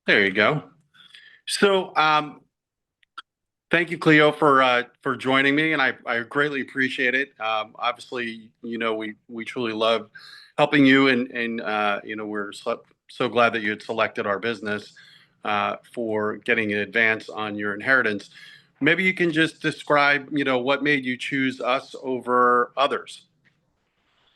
There you go. So, thank you, Cleo, for joining me, and I greatly appreciate it. Obviously, we truly love helping you, and we're so glad that you had selected our business for getting an advance on your inheritance. Maybe you can just describe, what made you choose us over others.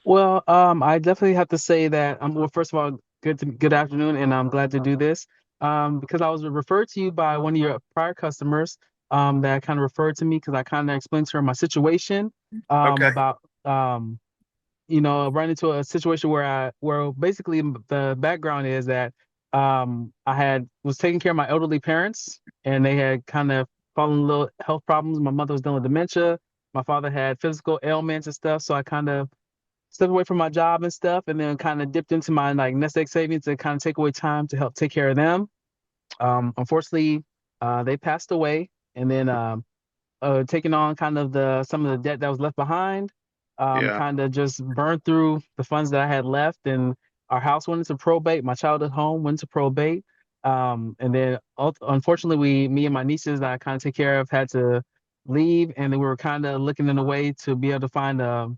Well, I definitely have to say that well, first of all, good afternoon, and I'm glad to do this. Because I was referred to you by one of your prior customers, that kind of referred to me because I kind of explained to her my situation, Okay. about run into a situation where basically the background is that I had was taking care of my elderly parents, and they had kind of fallen little health problems. My mother was dealing with dementia. My father had physical ailments and stuff, so I kind of stepped away from my job and stuff, and then kind of dipped into my like nest egg savings to kind of take away time to help take care of them. Unfortunately, they passed away, and then taking on kind of the some of the debt that was left behind. Yeah. Kind of just burned through the funds that I had left, and our house went into probate. My childhood home went to probate. And then unfortunately, me and my nieces that I kind of take care of had to leave, and then we were kind of looking in a way to be able to find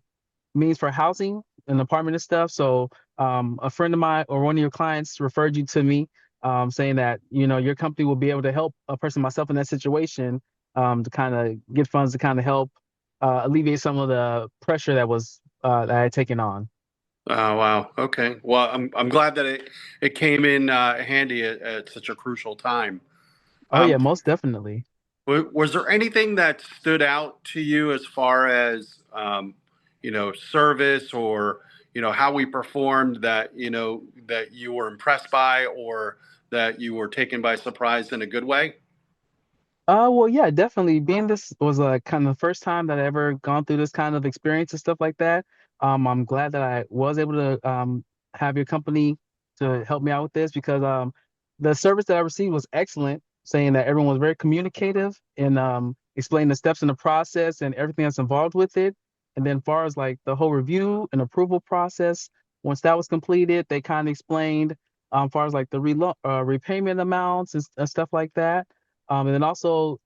means for housing, an apartment and stuff. So a friend of mine or one of your clients referred you to me, saying that your company will be able to help a person myself in that situation, to kind of get funds to kind of help alleviate some of the pressure that I had taken on. Oh, wow. Okay. Well, I'm glad that it came in handy at such a crucial time. Oh yeah, Um, most definitely. was there anything that stood out to you as far as service or how we performed that that you were impressed by or that you were taken by surprise in a good way? Well, yeah, definitely. Being this was kind of the first time that I ever gone through this kind of experience and stuff like that. I'm glad that I was able to have your company to help me out with this because the service that I received was excellent, saying that everyone was very communicative and explained the steps in the process and everything that's involved with it. And then, far as like the whole review and approval process, once that was completed, they kind of explained, far as like the repayment amounts and stuff like that, and then also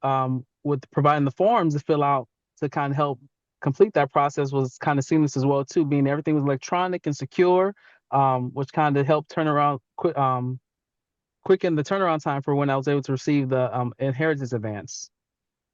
with providing the forms to fill out to kind of help complete that process was kind of seamless as well too, being everything was electronic and secure, which kind of helped turn around quicken the turnaround time for when I was able to receive the inheritance advance.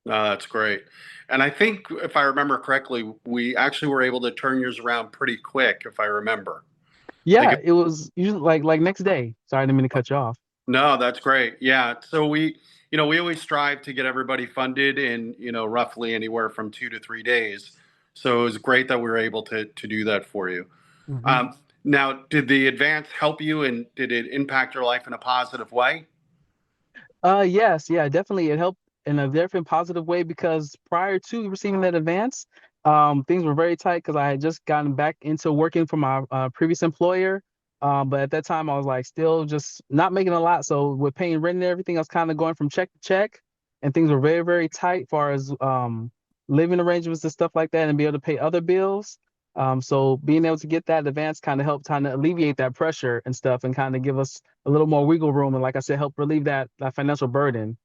That's great. And I think if I remember correctly, we actually were able to turn yours around pretty quick, if I remember. I think Yeah, it was usually like next day. Sorry, I didn't mean to cut you off. No, that's great. Yeah. So we always strive to get everybody funded in, roughly anywhere from 2 to 3 days. So it was great that we were able to do that for you. Mhm. Um, Now, did the advance help you and did it impact your life in a positive way? Yes, yeah, definitely. It helped in a different positive way because prior to receiving that advance, things were very tight because I had just gotten back into working for my previous employer. But at that time, I was like still just not making a lot. So with paying rent and everything, I was kind of going from check to check, and things were very, very tight as far as living arrangements and stuff like that, and be able to pay other bills. So being able to get that advance kind of helped kind of alleviate that pressure and stuff, and kind of give us a little more wiggle room, and like I said, help relieve that financial burden.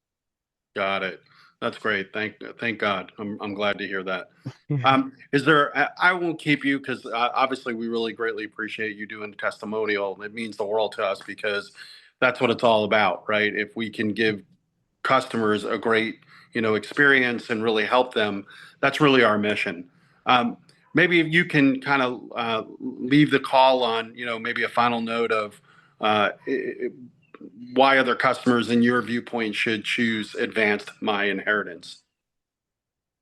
Got it. That's great. Thank God. I'm glad to hear that. Yeah. Is there? I won't keep you because obviously we really greatly appreciate you doing the testimonial. It means the world to us because that's what it's all about, right? If we can give customers a great experience and really help them, that's really our mission. Um, Maybe if you can kind of leave the call on maybe a final note of why other customers in your viewpoint should choose advanced my inheritance.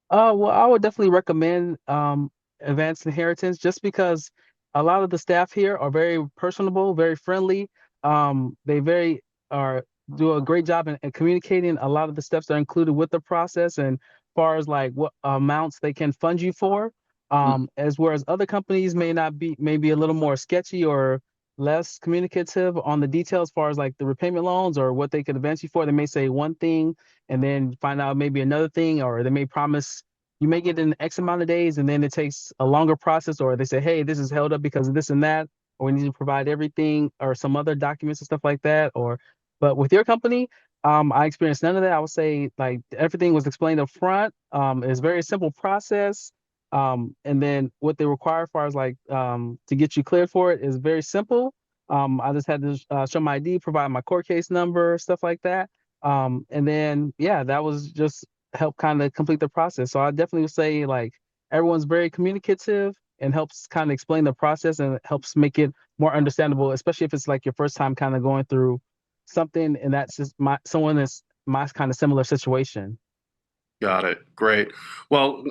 Well, I would definitely recommend Advanced Inheritance just because a lot of the staff here are very personable, very friendly. They very are do a great job in communicating a lot of the steps that are included with the process, and far as like what amounts they can fund you for. As whereas other companies may be a little more sketchy or less communicative on the details, as far as like the repayment loans or what they could advance you for. They may say one thing and then find out maybe another thing, or they may promise you may get in X amount of days and then it takes a longer process, or they say, hey, this is held up because of this and that, or we need to provide everything or some other documents and stuff like that, or But with your company, I experienced none of that. I would say like everything was explained up front. It's a very simple process. And then what they require as far as like to get you cleared for it is very simple. I just had to show my ID, provide my court case number, stuff like that. And then yeah, that was just help kind of complete the process. So I definitely would say like everyone's very communicative and helps kind of explain the process and helps make it more understandable, especially if it's like your first time kind of going through something and that's just my someone that's my kind of similar situation. Got it. Great. Well,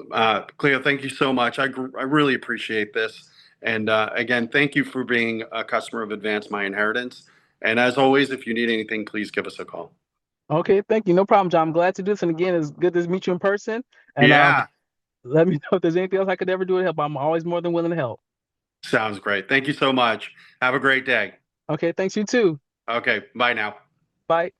Cleo, thank you so much. I really appreciate this. And again, thank you for being a customer of Advance My Inheritance. And as always, if you need anything, please give us a call. Okay, thank you. No problem, John. I'm glad to do this. And again, it's good to meet you in person. And Yeah, let me know if there's anything else I could ever do to help. I'm always more than willing to help. sounds great. Thank you so much. Have a great day. Okay, thanks you too. Okay, bye now. Bye.